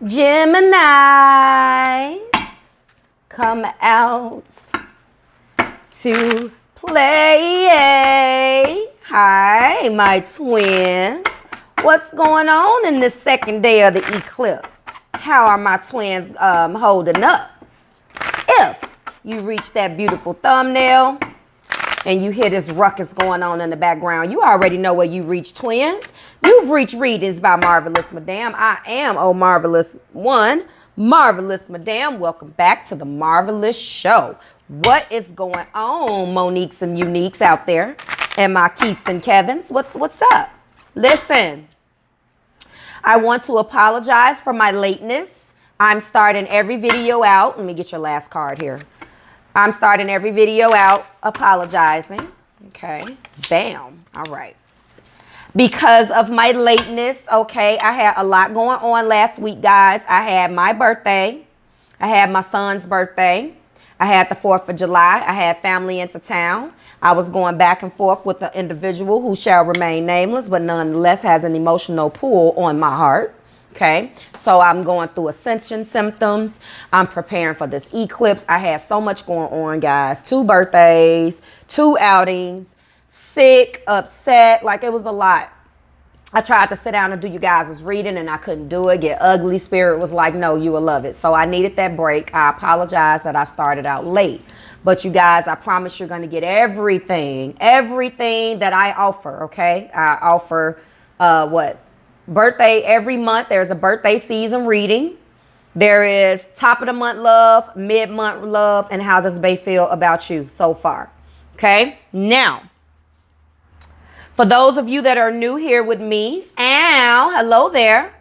Gemini, come out to play. Hi, my twins. What's going on in this second day of the eclipse? How are my twins holding up? If you reach that beautiful thumbnail and you hear this ruckus going on in the background, you already know where you reach, twins. You've reached readings by Marvelous Madame. I am Marvelous One, Marvelous Madame. Welcome back to the Marvelous Show. What is going on, Moniques and Uniques out there, and my Keiths and Kevins? What's up? Listen, I want to apologize for my lateness. I'm starting every video out. Let me get your last card here. I'm starting every video out apologizing. Okay, bam. All right. Because of my lateness, okay, I had a lot going on last week, guys. I had my birthday. I had my son's birthday. I had the 4th of July. I had family into town. I was going back and forth with an individual who shall remain nameless, but nonetheless has an emotional pull on my heart. Okay, so I'm going through ascension symptoms. I'm preparing for this eclipse. I had so much going on, guys. 2 birthdays, 2 outings, sick, upset. Like, it was a lot. I tried to sit down and do you guys' reading and I couldn't do it. Get ugly. Spirit was like, no, you will love it. So I needed that break. I apologize that I started out late. But you guys, I promise you're going to get everything that I offer, okay? I offer birthday every month. There's a birthday season reading. There is top of the month love, mid-month love, and how does Bae feel about you so far? Okay, now, for those of you that are new here with me, hello there.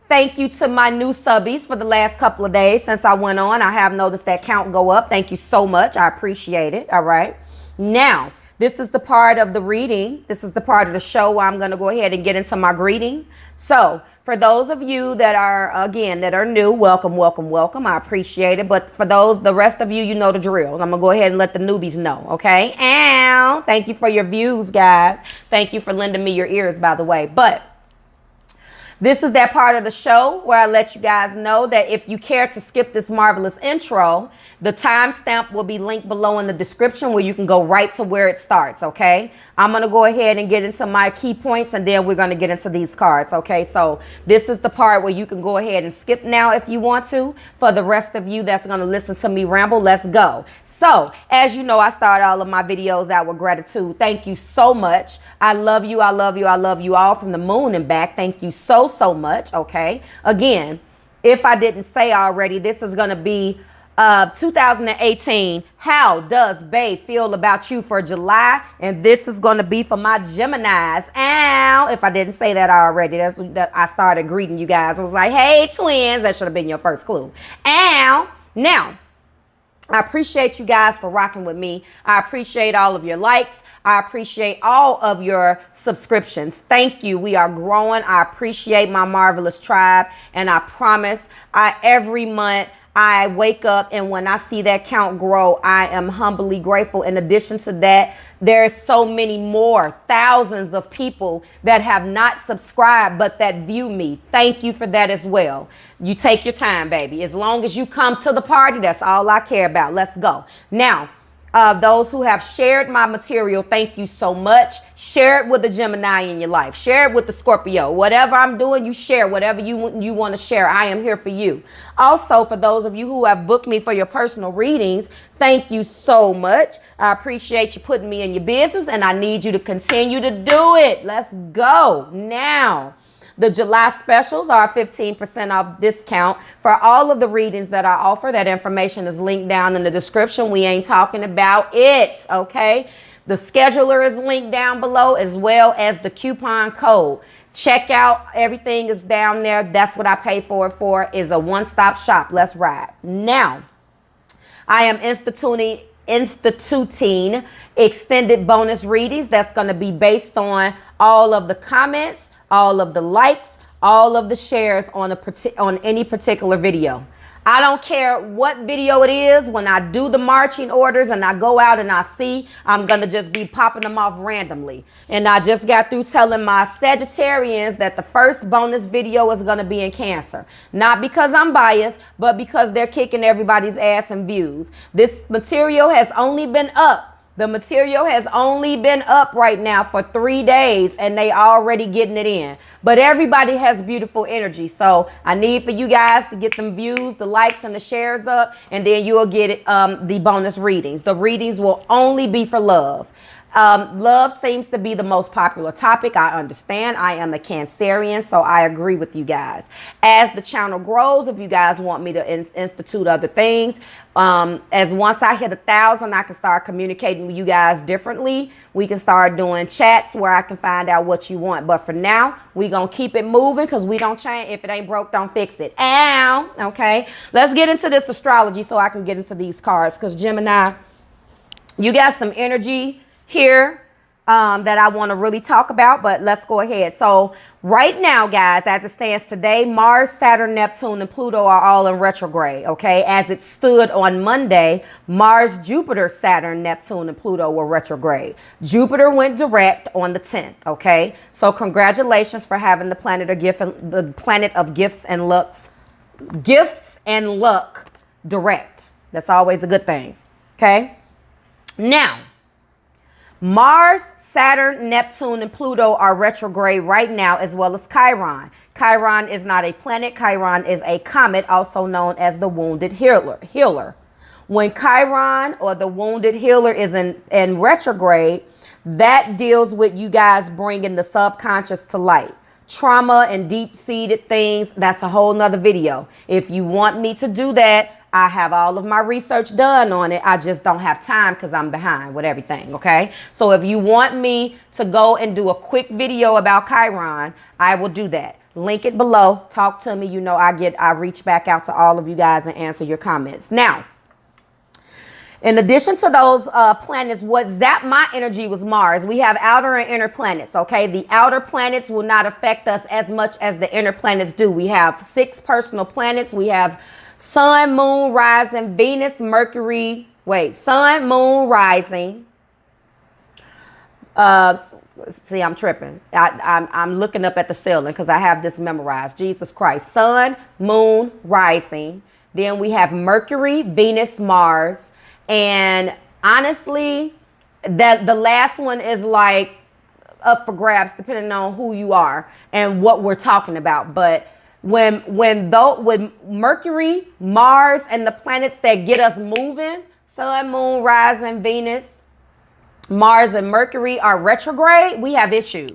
Thank you to my new subbies for the last couple of days since I went on. I have noticed that count go up. Thank you so much. I appreciate it. All right. Now, this is the part of the reading. This is the part of the show where I'm going to go ahead and get into my greeting. So for those of you that are, again, that are new, welcome, welcome, welcome. I appreciate it. But for the rest of you, you know the drill. I'm going to go ahead and let the newbies know. Okay. And thank you for your views, guys. Thank you for lending me your ears, by the way. But this is that part of the show where I let you guys know that if you care to skip this marvelous intro, the timestamp will be linked below in the description where you can go right to where it starts, okay? I'm going to go ahead and get into my key points and then we're going to get into these cards, okay? So this is the part where you can go ahead and skip now if you want to. For the rest of you that's going to listen to me ramble, let's go. So, as you know, I start all of my videos out with gratitude. Thank you so much. I love you. I love you. I love you all from the moon and back. Thank you so, so much. Okay. Again, if I didn't say already, this is going to be 2018. How does Bae feel about you for July? And this is going to be for my Geminis. If I didn't say that already, that's that I started greeting you guys. I was like, hey, twins. That should have been your first clue. Now, I appreciate you guys for rocking with me. I appreciate all of your likes. I appreciate all of your subscriptions. Thank you. We are growing. I appreciate my marvelous tribe. And I promise every month I wake up and when I see that count grow, I am humbly grateful. In addition to that, there's so many more thousands of people that have not subscribed, but that view me. Thank you for that as well. You take your time, baby. As long as you come to the party, that's all I care about. Let's go. Now, those who have shared my material, thank you so much. Share it with a Gemini in your life. Share it with the Scorpio. Whatever I'm doing, you share. Whatever you want to share, I am here for you. Also, for those of you who have booked me for your personal readings, thank you so much. I appreciate you putting me in your business, and I need you to continue to do it. Let's go. Now, the July specials are 15% off discount for all of the readings that I offer. That information is linked down in the description. We ain't talking about it, okay? The scheduler is linked down below as well as the coupon code. Check out. Everything is down there. That's what I pay for it for. Is a one-stop shop. Let's ride. Now, I am instituting extended bonus readings. That's going to be based on all of the comments, all of the likes, all of the shares on any particular video. I don't care what video it is. When I do the marching orders and I go out and I see, I'm going to just be popping them off randomly. And I just got through telling my Sagittarians that the first bonus video is going to be in Cancer. Not because I'm biased, but because they're kicking everybody's ass in views. This material has only been up. The material has only been up right now for 3 days and they already getting it in. But everybody has beautiful energy. So I need for you guys to get them views, the likes and the shares up, and then you'll get it, the bonus readings. The readings will only be for love. Love seems to be the most popular topic. I understand. I am a Cancerian, so I agree with you guys. As the channel grows, if you guys want me to institute other things, as once I hit 1,000, I can start communicating with you guys differently. We can start doing chats where I can find out what you want. But for now, we gonna keep it moving because we don't change. If it ain't broke, don't fix it. Ow. Okay. Let's get into this astrology so I can get into these cards, because Gemini, you got some energy here that I want to really talk about, but let's go ahead. So right now, guys, as it stands today, Mars, Saturn, Neptune, and Pluto are all in retrograde. Okay, as it stood on Monday, Mars, Jupiter, Saturn, Neptune, and Pluto were retrograde. Jupiter went direct on the 10th. Okay, so congratulations for having the planet of gifts and luck direct. That's always a good thing. Okay, now Mars, Saturn, Neptune, and Pluto are retrograde right now, as well as Chiron. Chiron is not a planet. Chiron is a comet, also known as the wounded healer. When Chiron, or the wounded healer, is in retrograde, that deals with you guys bringing the subconscious to light. Trauma and deep-seated things, that's a whole nother video. If you want me to do that, I have all of my research done on it. I just don't have time because I'm behind with everything, okay? So if you want me to go and do a quick video about Chiron, I will do that. Link it below. Talk to me. You know, I reach back out to all of you guys and answer your comments. Now, in addition to those planets, what zapped my energy was Mars. We have outer and inner planets, okay? The outer planets will not affect us as much as the inner planets do. We have 6 personal planets. We have Sun, Moon, Rising, Venus, Mercury. Sun, Moon, Rising. See, I'm tripping. I'm looking up at the ceiling because I have this memorized. Jesus Christ. Sun, Moon, Rising. Then we have Mercury, Venus, Mars. And honestly, the last one is like up for grabs depending on who you are and what we're talking about. But when Mercury, Mars, and the planets that get us moving, Sun, Moon, Rising, Venus, Mars, and Mercury are retrograde, we have issues.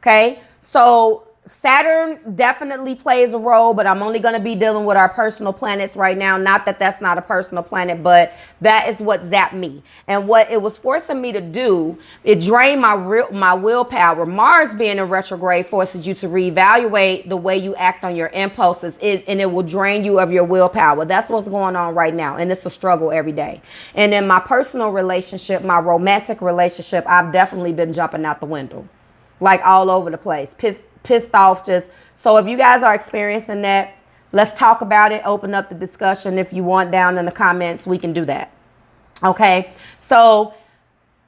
Okay, so Saturn definitely plays a role, but I'm only going to be dealing with our personal planets right now. Not that that's not a personal planet, but that is what zapped me. And what it was forcing me to do, it drained my willpower. Mars being in retrograde forces you to reevaluate the way you act on your impulses, and it will drain you of your willpower. That's what's going on right now, and it's a struggle every day. And in my personal relationship, my romantic relationship, I've definitely been jumping out the window, like all over the place, pissed off. Just so if you guys are experiencing that, let's talk about it. Open up the discussion. If you want, down in the comments, we can do that. Okay, so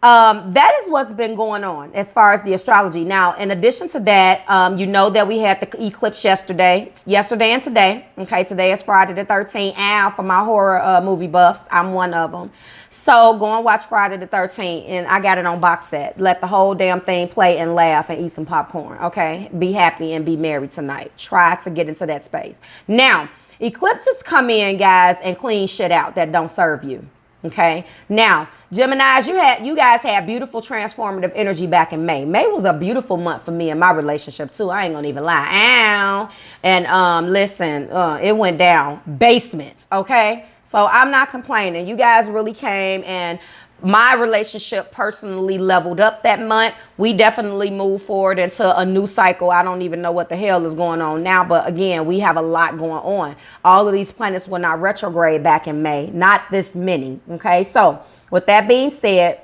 that is what's been going on as far as the astrology. Now, in addition to that, you know that we had the eclipse yesterday and today. Okay, today is Friday the 13th. Ow, for my horror movie buffs, I'm one of them. So go and watch Friday the 13th, and I got it on box set. Let the whole damn thing play and laugh and eat some popcorn, okay? Be happy and be merry tonight. Try to get into that space. Now, eclipses come in, guys, and clean shit out that don't serve you, okay? Now, Geminis, you guys had beautiful transformative energy back in May. May was a beautiful month for me and my relationship, too. I ain't gonna even lie. Ow. And listen, it went down. Basements, okay? So I'm not complaining. You guys really came, and my relationship personally leveled up that month. We definitely moved forward into a new cycle. I don't even know what the hell is going on now. But again, we have a lot going on. All of these planets were not retrograde back in May. Not this many. Okay. So with that being said,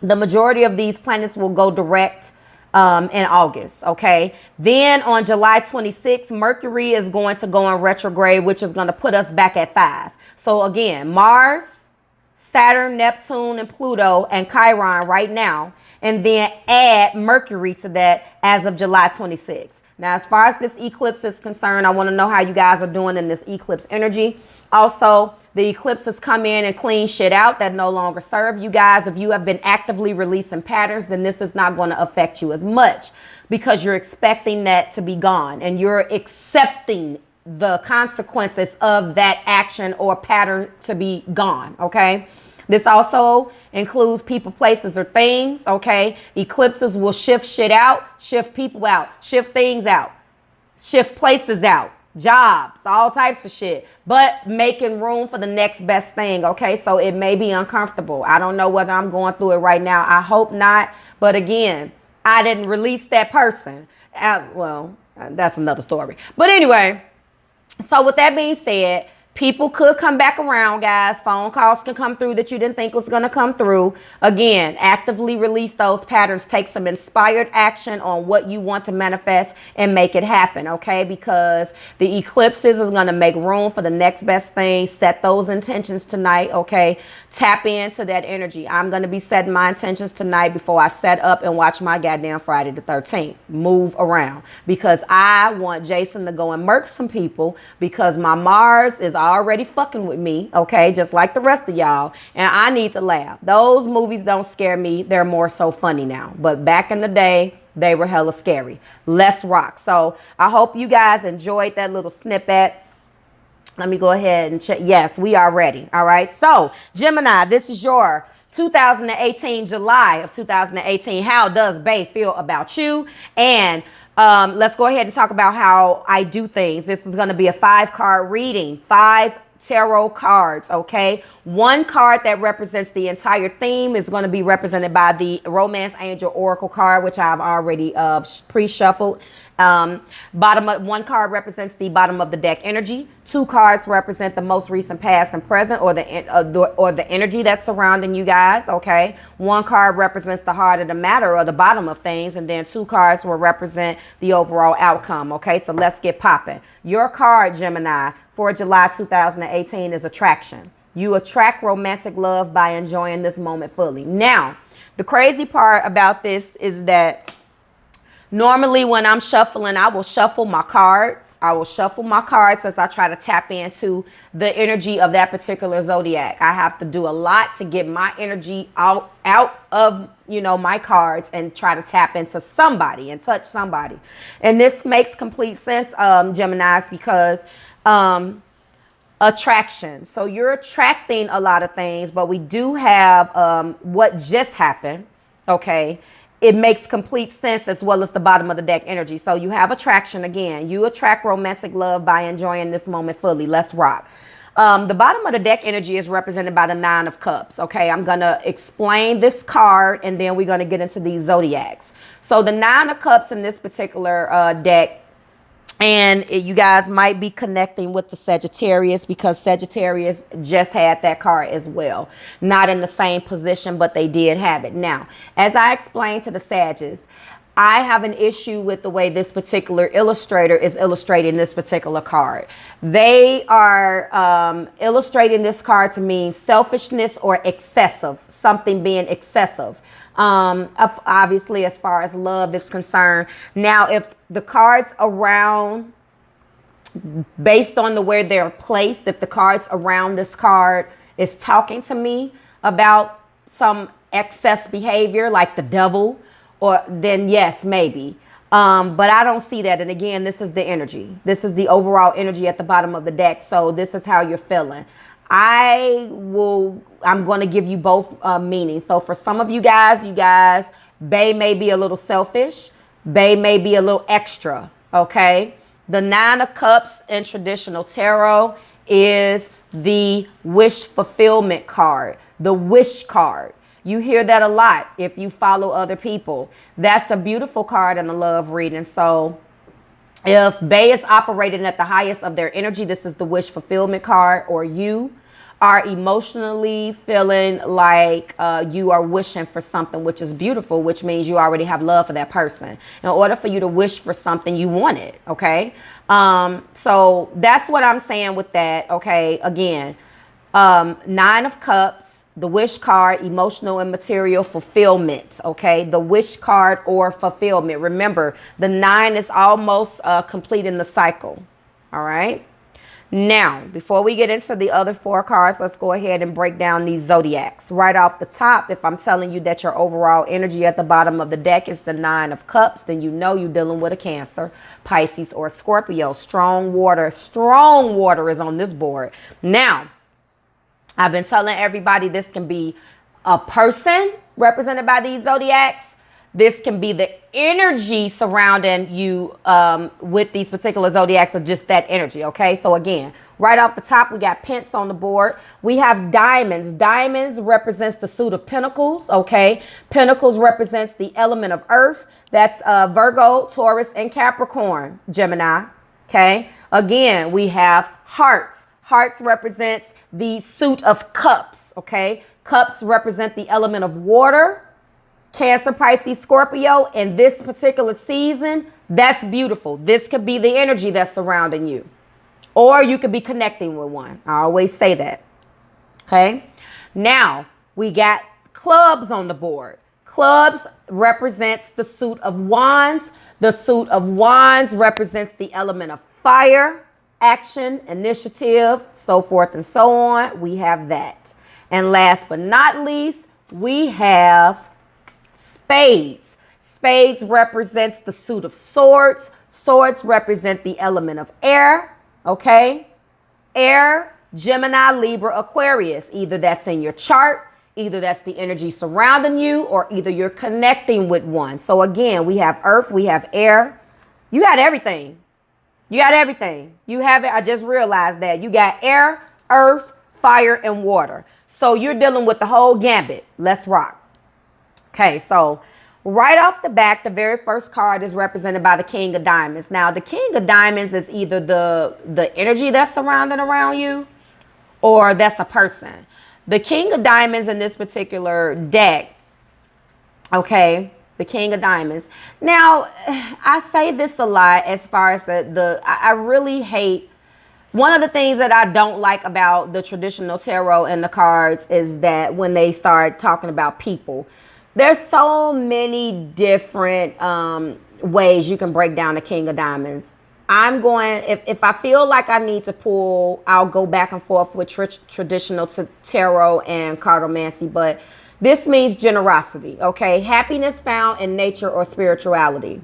the majority of these planets will go direct in August. Okay. Then on July 26th, Mercury is going to go in retrograde, which is going to put us back at 5. So again, Mars, Saturn, Neptune, and Pluto and Chiron right now. And then add Mercury to that as of July 26th. Now, as far as this eclipse is concerned, I want to know how you guys are doing in this eclipse energy. Also, the eclipses come in and clean shit out that no longer serve you guys. If you have been actively releasing patterns, then this is not going to affect you as much because you're expecting that to be gone and you're accepting the consequences of that action or pattern to be gone. Okay. This also includes people, places, or things. Okay. Eclipses will shift shit out, shift people out, shift things out, shift places out, jobs, all types of shit, but making room for the next best thing. Okay. So it may be uncomfortable. I don't know whether I'm going through it right now. I hope not. But again, I didn't release that person. Well, that's another story. But anyway, so with that being said, people could come back around, guys. Phone calls can come through that you didn't think was going to come through. Again, actively release those patterns. Take some inspired action on what you want to manifest and make it happen, okay? Because the eclipses is going to make room for the next best thing. Set those intentions tonight, okay? Tap into that energy. I'm going to be setting my intentions tonight before I set up and watch my goddamn Friday the 13th. Move around. Because I want Jason to go and murk some people because my Mars is already fucking with me, okay, just like the rest of y'all, and I need to laugh. Those movies don't scare me. They're more so funny now, but back in the day, they were hella scary. Let's rock. So I hope you guys enjoyed that little snippet. Let me go ahead and check. Yes, we are ready. All right. So Gemini, this is your 2018, July of 2018. How does Bae feel about you? And let's go ahead and talk about how I do things. This is going to be a 5-card reading, 5 tarot cards. Okay. One card that represents the entire theme is going to be represented by the Romance Angel Oracle card, which I've already pre-shuffled. One card represents the bottom of the deck energy. 2 cards represent the most recent past and present, or the energy that's surrounding you guys. Okay. 1 card represents the heart of the matter or the bottom of things, and then 2 cards will represent the overall outcome. Okay. So let's get popping. Your card, Gemini, for July 2018 is attraction. You attract romantic love by enjoying this moment fully. Now, the crazy part about this is that normally when I'm shuffling, I will shuffle my cards. I will shuffle my cards as I try to tap into the energy of that particular zodiac. I have to do a lot to get my energy out of, my cards and try to tap into somebody and touch somebody. And this makes complete sense, Geminis, because attraction. So you're attracting a lot of things, but we do have what just happened. Okay. It makes complete sense, as well as the bottom of the deck energy. So you have attraction again. You attract romantic love by enjoying this moment fully. Let's rock. The bottom of the deck energy is represented by the 9 of Cups. Okay. I'm going to explain this card and then we're going to get into these zodiacs. So the 9 of Cups in this particular deck, and you guys might be connecting with the Sagittarius because Sagittarius just had that card as well. Not in the same position, but they did have it. Now, as I explained to the Sagittarius, I have an issue with the way this particular illustrator is illustrating this particular card. They are illustrating this card to mean selfishness or excessive, something being excessive. Obviously, as far as love is concerned. Now, if the cards around, based on where they're placed, if the cards around this card is talking to me about some excess behavior like the devil, or then yes, maybe. But I don't see that. And again, this is the energy. This is the overall energy at the bottom of the deck. So this is how you're feeling. I'm going to give you both meanings. So for some of you guys, Bae may be a little selfish. Bae may be a little extra. Okay. The 9 of Cups in traditional tarot is the wish fulfillment card, the wish card. You hear that a lot if you follow other people. That's a beautiful card in a love reading. So if Bae is operating at the highest of their energy, this is the wish fulfillment card, or you. are emotionally feeling like you are wishing for something, which is beautiful, which means you already have love for that person. In order for you to wish for something, you want it, okay? So that's what I'm saying with that, okay? Again, 9 of Cups, the wish card, emotional and material fulfillment, okay? The wish card or fulfillment. Remember, the 9 is almost completing the cycle, all right? Now, before we get into the other 4 cards, let's go ahead and break down these zodiacs. Right off the top, if I'm telling you that your overall energy at the bottom of the deck is the 9 of Cups, then you know you're dealing with a Cancer, Pisces, or Scorpio. Strong water is on this board. Now, I've been telling everybody this can be a person represented by these zodiacs. This can be the energy surrounding you with these particular zodiacs, or just that energy, okay? So again, right off the top, we got Pence on the board. We have diamonds. Diamonds represents the suit of pentacles, okay? Pentacles represents the element of earth. That's Virgo, Taurus, and Capricorn, Gemini, okay? Again, we have hearts. Hearts represents the suit of cups, okay? Cups represent the element of water. Cancer, Pisces, Scorpio, in this particular season, that's beautiful. This could be the energy that's surrounding you. Or you could be connecting with one. I always say that. Okay? Now, we got clubs on the board. Clubs represents the suit of wands. The suit of wands represents the element of fire, action, initiative, so forth and so on. We have that. And last but not least, we have spades. Spades represents the suit of swords. Swords represent the element of air, okay? Air, Gemini, Libra, Aquarius. Either that's in your chart, either that's the energy surrounding you, or either you're connecting with one. So again, we have earth, we have air. You got everything. You got everything. You have it. I just realized that. You got air, earth, fire, and water. So you're dealing with the whole gambit. Let's rock. Okay, so right off the back, the very first card is represented by the King of Diamonds. Now, the King of Diamonds is either the energy that's surrounding around you, or that's a person. The King of Diamonds in this particular deck, okay, the King of Diamonds. Now, I say this a lot as far as I really hate, one of the things that I don't like about the traditional tarot and the cards is that when they start talking about people, there's so many different ways you can break down the King of Diamonds. I'm going, if I feel like I need to pull, I'll go back and forth with traditional tarot and cartomancy, but this means generosity, okay? Happiness found in nature or spirituality.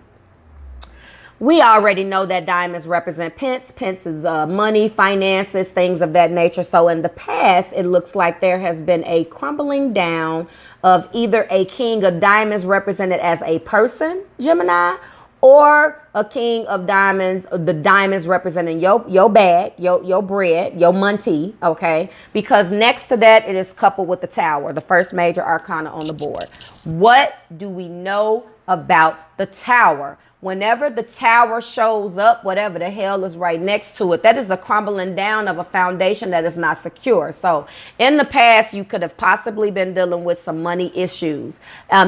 We already know that diamonds represent pence. Pence is money, finances, things of that nature. So in the past, it looks like there has been a crumbling down of either a king of diamonds represented as a person, Gemini, or a king of diamonds, the diamonds representing your bag, your bread, your money, okay? Because next to that, it is coupled with the tower, the first major arcana on the board. What do we know about the tower? Whenever the tower shows up, whatever the hell is right next to it, that is a crumbling down of a foundation that is not secure. So in the past, you could have possibly been dealing with some money issues.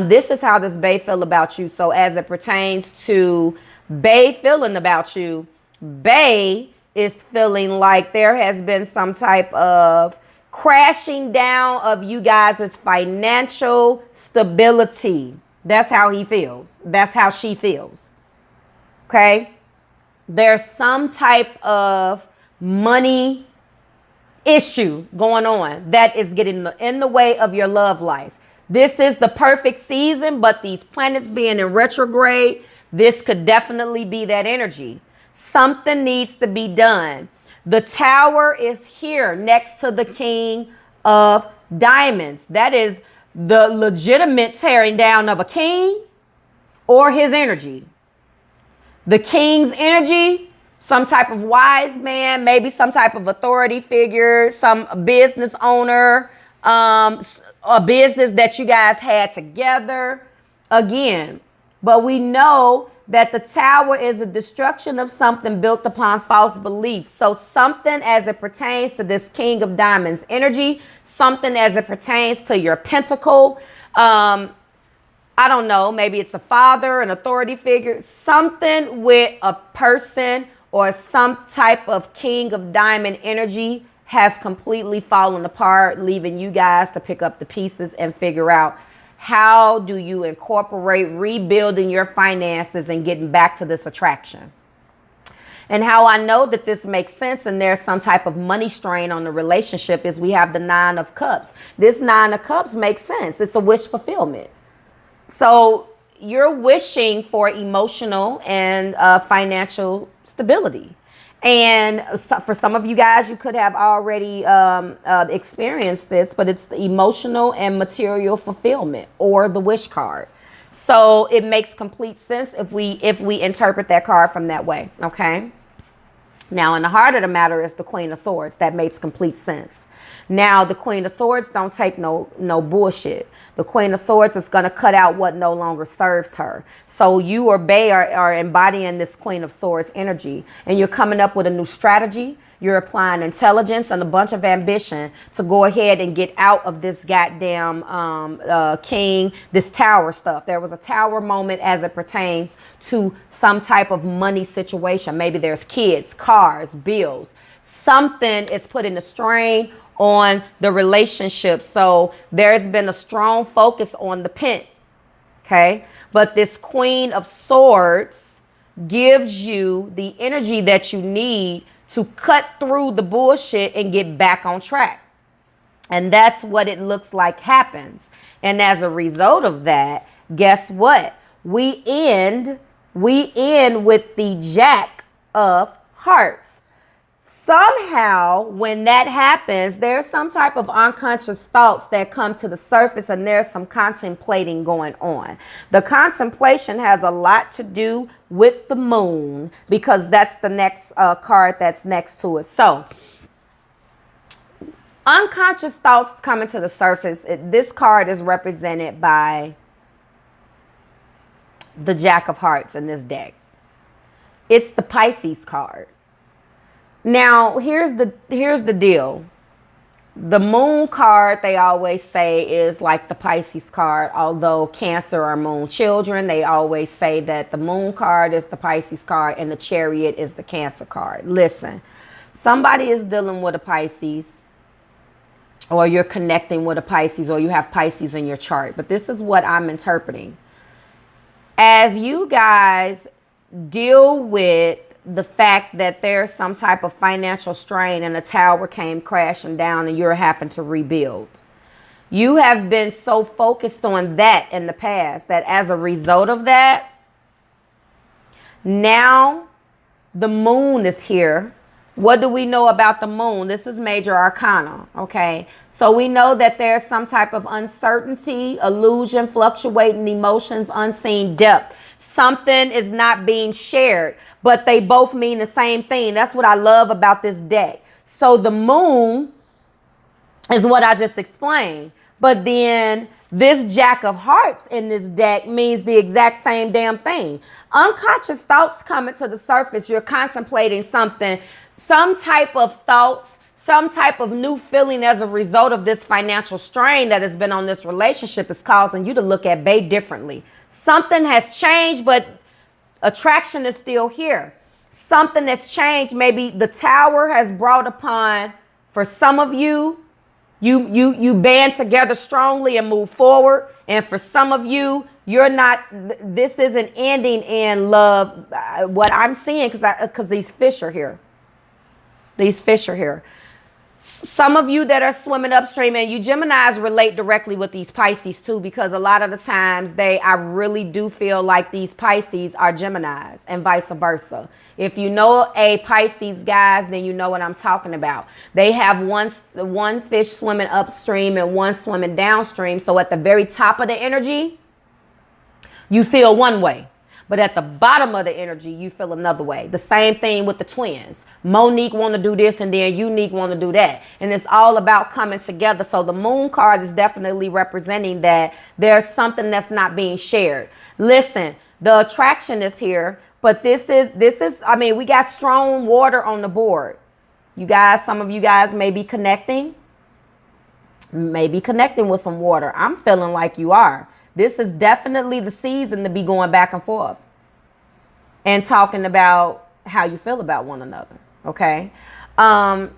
This is how Does Bae feel about you. So as it pertains to Bae feeling about you, Bae is feeling like there has been some type of crashing down of you guys' financial stability. That's how he feels. That's how she feels. Okay, there's some type of money issue going on that is getting in the way of your love life. This is the perfect season, but these planets being in retrograde, this could definitely be that energy. Something needs to be done. The tower is here next to the King of Diamonds. That is the legitimate tearing down of a king or his energy. The king's energy, some type of wise man, maybe some type of authority figure, some business owner, a business that you guys had together. Again, but we know that the Tower is a destruction of something built upon false beliefs. So something as it pertains to this King of Diamonds energy, something as it pertains to your pentacle. I don't know, maybe it's a father, an authority figure, something with a person or some type of King of Diamond energy has completely fallen apart, leaving you guys to pick up the pieces and figure out how do you incorporate rebuilding your finances and getting back to this attraction. And how I know that this makes sense and there's some type of money strain on the relationship is we have the Nine of Cups. This Nine of Cups makes sense. It's a wish fulfillment. So you're wishing for emotional and financial stability. And for some of you guys, you could have already experienced this, but it's the emotional and material fulfillment or the wish card. So it makes complete sense if we interpret that card from that way. Okay. Now, in the heart of the matter is the Queen of Swords. That makes complete sense. Now, the Queen of Swords don't take no bullshit. The Queen of Swords is going to cut out what no longer serves her. So you or Bae are embodying this Queen of Swords energy, and you're coming up with a new strategy. You're applying intelligence and a bunch of ambition to go ahead and get out of this goddamn king, this tower stuff. There was a tower moment as it pertains to some type of money situation. Maybe there's kids, cars, bills. Something is putting a strain on the relationship. So there's been a strong focus on the pent. Okay. But this Queen of Swords gives you the energy that you need to cut through the bullshit and get back on track. And that's what it looks like happens. And as a result of that, guess what? We end with the Jack of Hearts. Somehow, when that happens, there's some type of unconscious thoughts that come to the surface, and there's some contemplating going on. The contemplation has a lot to do with the moon, because that's the next card that's next to it. So, unconscious thoughts coming to the surface. This card is represented by the Jack of Hearts in this deck. It's the Pisces card. Now, here's the deal. The moon card, they always say, is like the Pisces card. Although Cancer are moon children, they always say that the moon card is the Pisces card and the Chariot is the Cancer card. Listen, somebody is dealing with a Pisces, or you're connecting with a Pisces, or you have Pisces in your chart. But this is what I'm interpreting. As you guys deal with the fact that there's some type of financial strain and the tower came crashing down and you're having to rebuild. You have been so focused on that in the past that as a result of that, now the moon is here. What do we know about the moon? This is major arcana, okay? So we know that there's some type of uncertainty, illusion, fluctuating emotions, unseen depth. Something is not being shared, but they both mean the same thing. That's what I love about this deck. So the moon is what I just explained. But then this Jack of Hearts in this deck means the exact same damn thing. Unconscious thoughts coming to the surface. You're contemplating something, some type of thoughts, some type of new feeling as a result of this financial strain that has been on this relationship is causing you to look at Bae differently. Something has changed, but attraction is still here. Something that's changed. Maybe the tower has brought upon, for some of you, you band together strongly and move forward. And for some of you, you're not, this isn't ending in love. What I'm seeing, because these fish are here. These fish are here. Some of you that are swimming upstream, and you Geminis relate directly with these Pisces too, because a lot of the times I really do feel like these Pisces are Geminis and vice versa. If you know a Pisces, guys, then you know what I'm talking about. They have one fish swimming upstream and one swimming downstream. So at the very top of the energy, you feel one way. But at the bottom of the energy, you feel another way. The same thing with the twins. Monique want to do this and then Unique want to do that. And it's all about coming together. So the moon card is definitely representing that there's something that's not being shared. Listen, The attraction is here, but this is, I mean, we got strong water on the board. You guys, some of you guys may be connecting with some water. I'm feeling like you are. This is definitely the season to be going back and forth and talking about how you feel about one another. Okay. I'm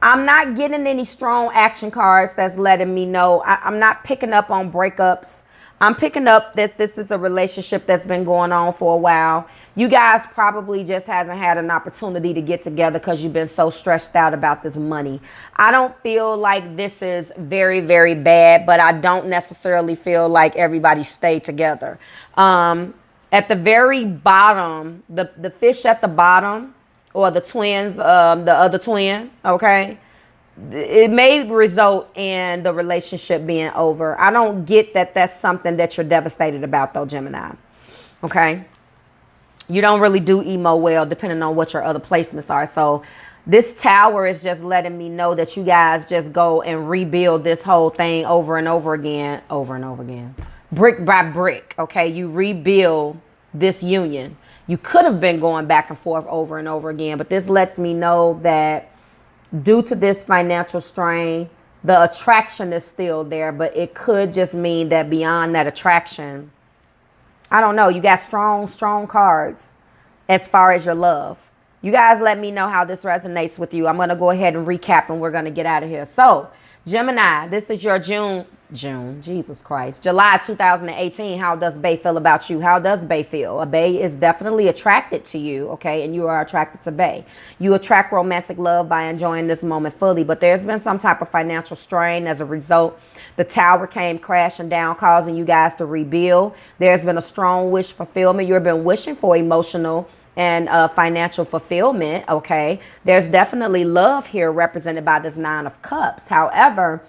not getting any strong action cards that's letting me know. I'm not picking up on breakups. I'm picking up that this is a relationship that's been going on for a while. You guys probably just hasn't had an opportunity to get together because you've been so stressed out about this money. I don't feel like this is very, very bad, but I don't necessarily feel like everybody stayed together. At the very bottom, the fish at the bottom, or the twins, the other twin, okay? It may result in the relationship being over. I don't get that that's something that you're devastated about, though, Gemini. Okay? You don't really do emo well, depending on what your other placements are. So this tower is just letting me know that you guys just go and rebuild this whole thing over and over again, brick by brick. Okay? You rebuild this union. You could have been going back and forth over and over again, but this lets me know that due to this financial strain, the attraction is still there, but it could just mean that beyond that attraction, I don't know, you got strong cards as far as your love. You guys let me know how this resonates with you. I'm going to go ahead and recap and we're going to get out of here. So, Gemini, this is your July 2018. How does Bae feel about you? How does Bae feel? Bae is definitely attracted to you, okay? And you are attracted to Bae. You attract romantic love by enjoying this moment fully, but there's been some type of financial strain as a result. The tower came crashing down, causing you guys to rebuild. There's been a strong wish fulfillment. You've been wishing for emotional and financial fulfillment, okay? There's definitely love here represented by this Nine of Cups. However,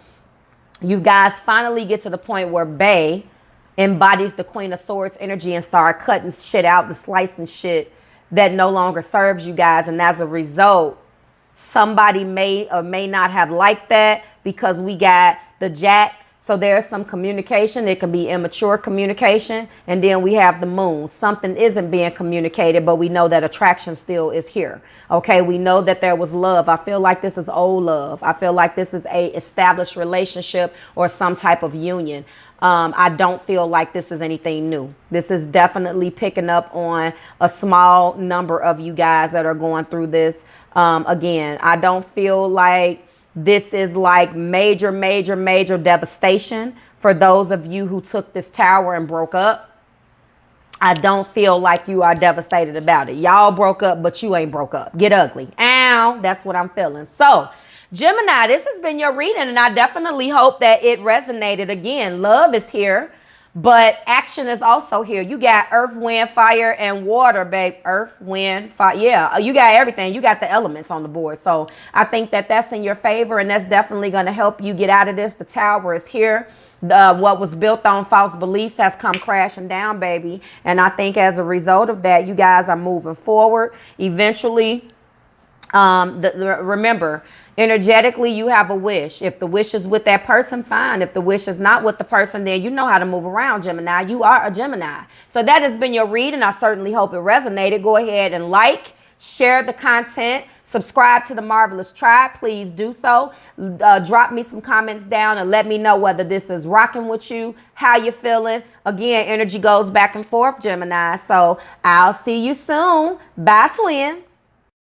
you guys finally get to the point where Bae embodies the Queen of Swords energy and start cutting shit out, the slicing shit that no longer serves you guys. And as a result, somebody may or may not have liked that because we got the Jack. So there's some communication. It can be immature communication. And then we have the Moon. Something isn't being communicated, but we know that attraction still is here. Okay, we know that there was love. I feel like this is old love. I feel like this is a established relationship or some type of union. I don't feel like this is anything new. This is definitely picking up on a small number of you guys that are going through this. Again, I don't feel like this is like major devastation for those of you who took this tower and broke up. I don't feel like you are devastated about it. Y'all broke up, but you ain't broke up. Get ugly. Ow, that's what I'm feeling. So, Gemini, this has been your reading, and I definitely hope that it resonated. Again, love is here, but action is also here. You got earth, wind, fire, and water, babe. Earth, wind, fire. Yeah, you got everything. You got the elements on the board. So I think that that's in your favor, and that's definitely going to help you get out of this. The tower is here. What was built on false beliefs has come crashing down, baby. And I think as a result of that, you guys are moving forward. Eventually, remember, energetically, you have a wish. If the wish is with that person, fine. If the wish is not with the person, then you know how to move around, Gemini. You are a Gemini. So that has been your reading. I certainly hope it resonated. Go ahead and like, share the content, subscribe to the Marvelous Tribe. Please do so. Drop me some comments down and let me know whether this is rocking with you, how you're feeling. Again, energy goes back and forth, Gemini. So I'll see you soon. Bye, twins.